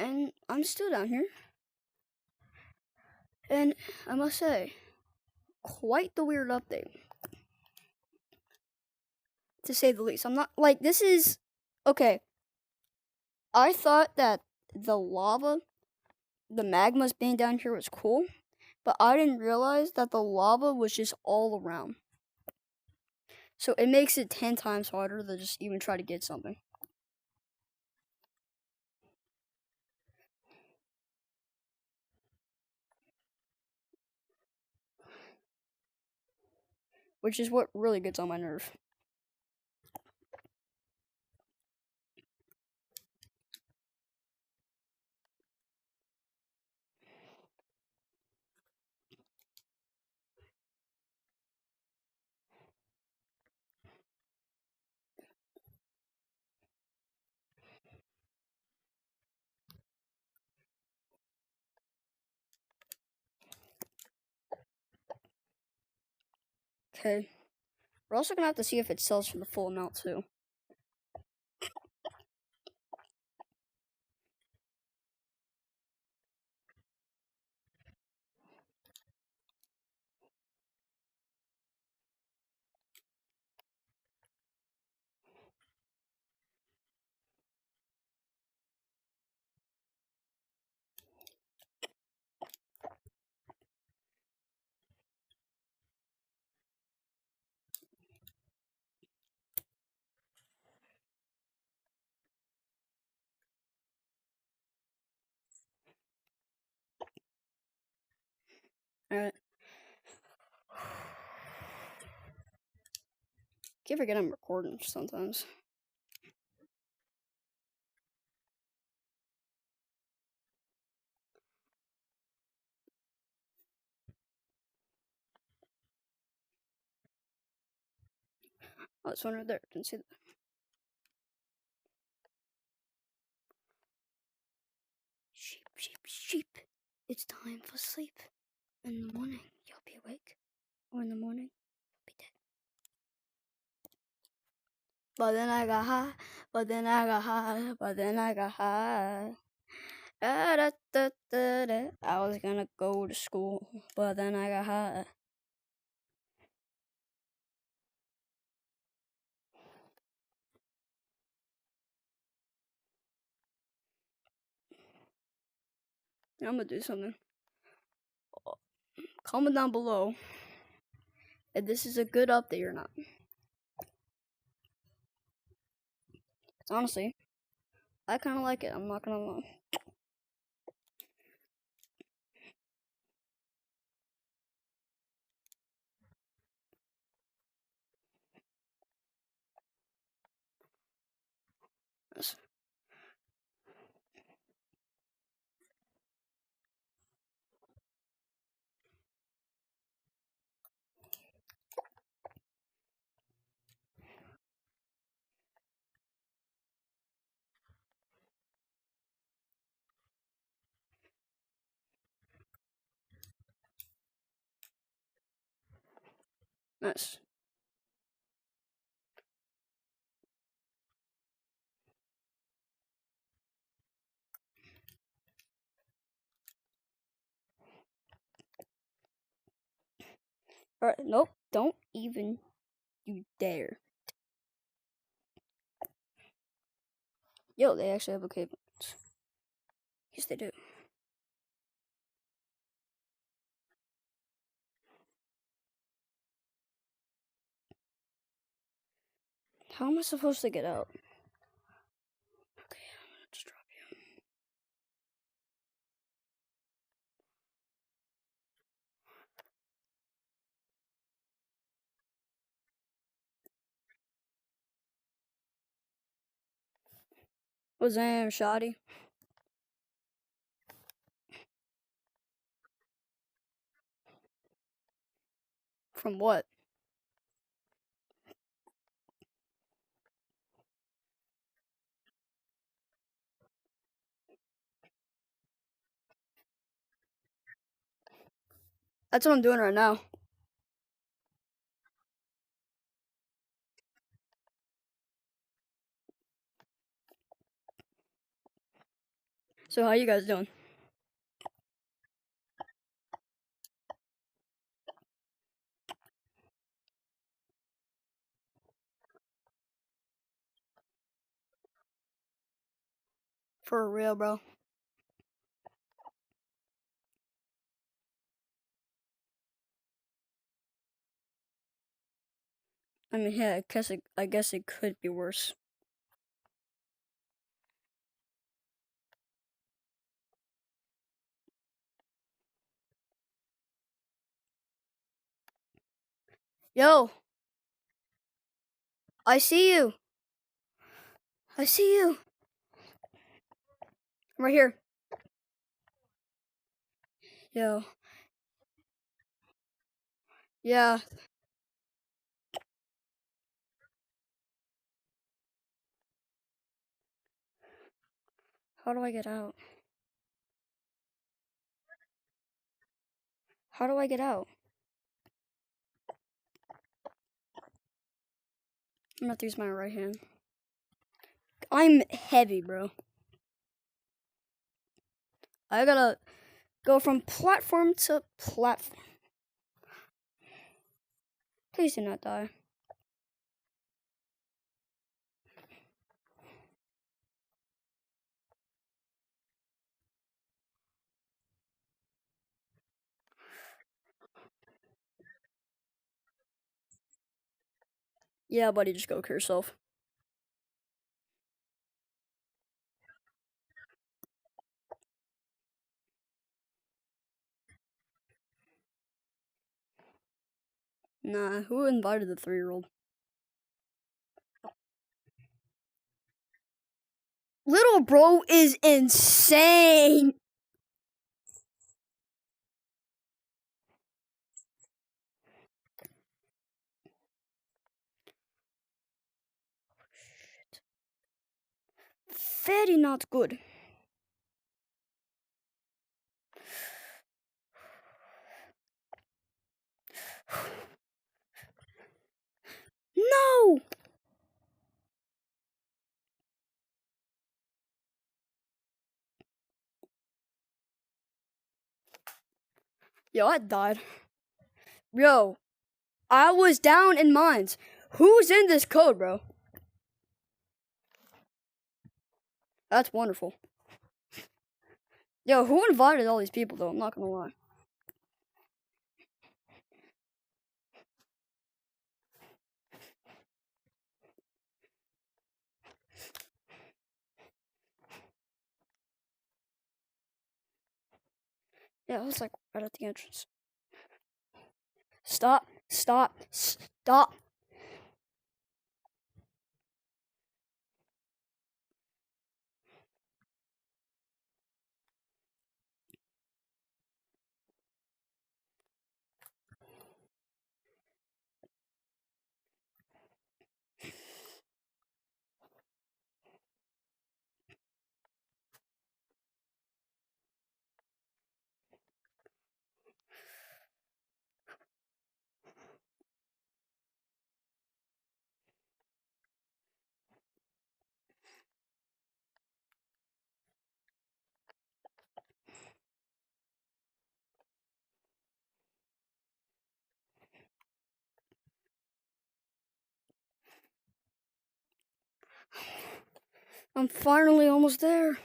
And I'm still down here. And I must say, quite the weird update. To say the least. I'm not, like, this is, okay. I thought that the lava, the magmas being down here was cool, but I didn't realize that the lava was just all around. So it makes it 10 times harder to just even try to get something. Which is what really gets on my nerve. Okay. We're also gonna have to see if it sells for the full amount too. Alright. Can't forget I'm recording sometimes. Oh, it's one right there. Didn't see that. Sheep, sheep, sheep. It's time for sleep. In the morning, you'll be awake. Or in the morning, you'll be dead. But then I got high. But then I got high. But then I got high. Da, da, da, da, da. I was gonna go to school. But then I got high. I'm gonna do something. Comment down below if this is a good update or not. Honestly, I kind of like it. I'm not gonna lie. Yes. Nice. Alright, nope. Don't even you dare. Yo, they actually have a cave. Yes, they do. How am I supposed to get out? Okay, I'm gonna just drop you. What's that, shoddy? From what? That's what I'm doing right now. So how you guys doing? For real, bro. I mean, yeah, I guess it could be worse. Yo, I see you. I see you. Right here. Yo. Yeah. How do I get out? How do I get out? I'm gonna have to use my right hand. I'm heavy, bro. I gotta go from platform to platform. Please do not die. Yeah, buddy, just go kill yourself. Nah, who invited the 3-year-old? Little bro is insane. Very not good. No! Yo, I died. Yo, I was down in mines. Who's in this code, bro? That's wonderful. Yo, who invited all these people, though? I'm not gonna lie. Yeah, I was like right at the entrance. Stop, stop, stop. I'm finally almost there.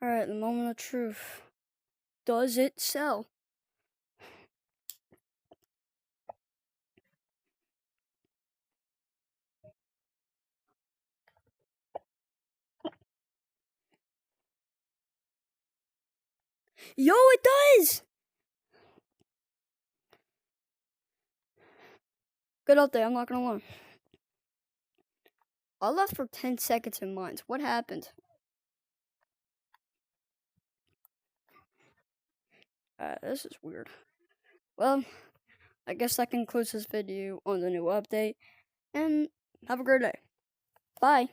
Alright, the moment of truth. Does it sell? Yo, it does! Good update, I'm not gonna lie. I left for 10 seconds in mines. What happened? This is weird. Well, I guess that concludes this video on the new update. And have a great day. Bye.